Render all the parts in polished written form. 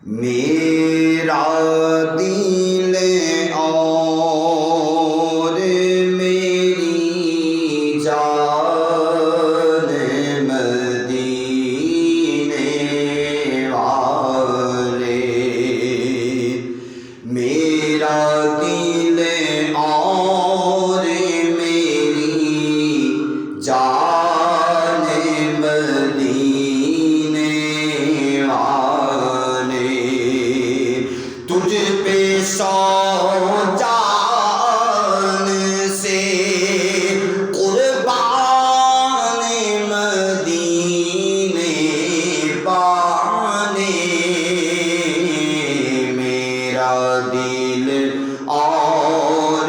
میرا دل اور میری جان مدینے والے، میرا دل اور میری جان مدینے والے، تجھ پہ سو جان سے قربان مدینے پانے، میرا دل اور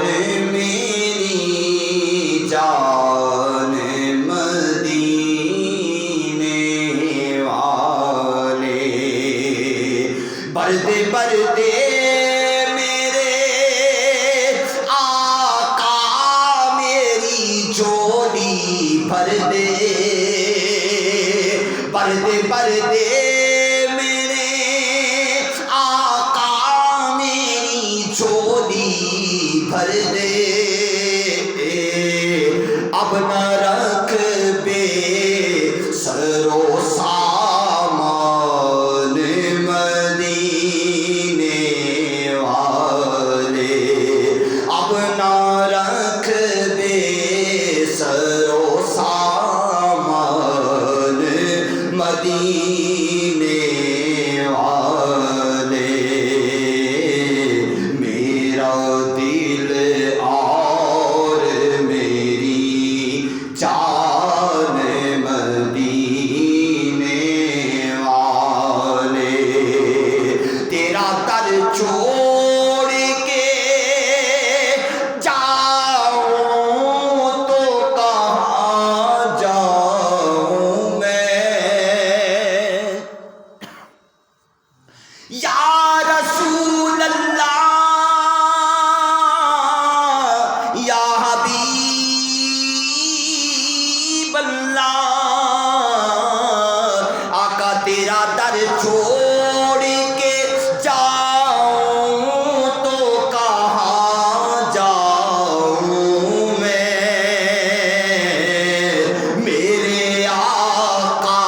میری جان مدینے والے، بردے بردے میرے آقا میری جھولی بھر دے، بردے بردے میرے آقا میری جھولی بھر دے، اب نہ رکھ بے سرو سامان مدینے والے، اب نہ رکھ بے سرو سامان مدینے والے، میرا دل اور میری جان مدینے والے، تیرا در چھوڑ کے جاؤں تو کہاں جاؤں میں، یا رسول اللہ یا حبیب اللہ، آقا تیرا در چھوڑ کے جاؤں تو کہاں جاؤں میں، میرے آقا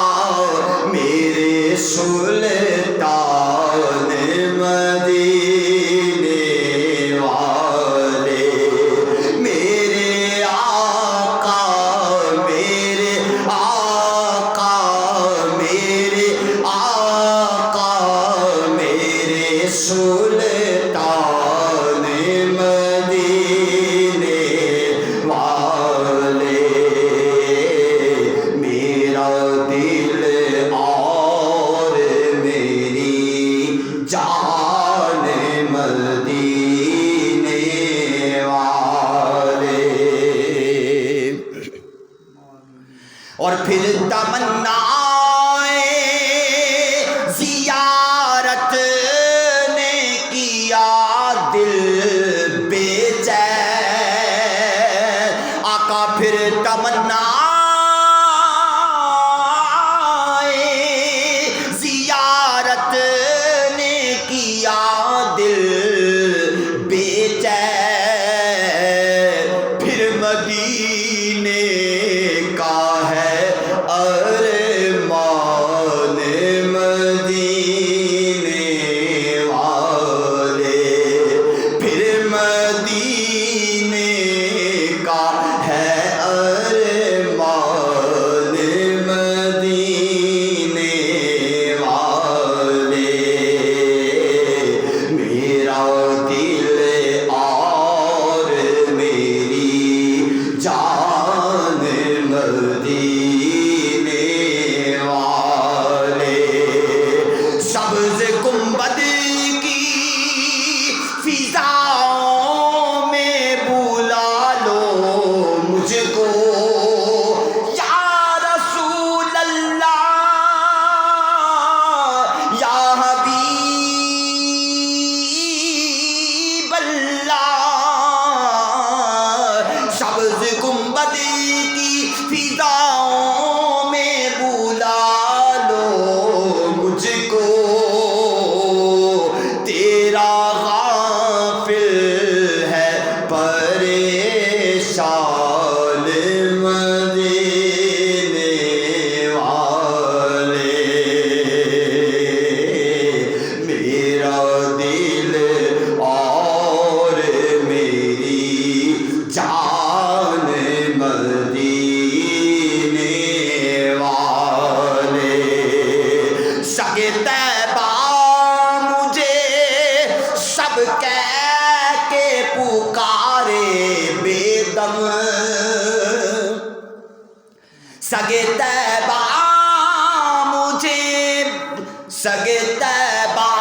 میرے سلطان مدینے والے، میرے آقا میرے آقا میرے آقا میرے سلطان مدینے والے، میرا دل اور میری جان مدینے والے، اور پھر تمنائے زیارت نے کیا دل بے چین، آقا پھر تمنائے زیارت نے کیا دل بے چین، پھر مدینے کا ہے ارمان مدینے والے، پھر مدینے کا ہے ارمان مدینے والے، سگ طیبہ مجھے سگ طیبہ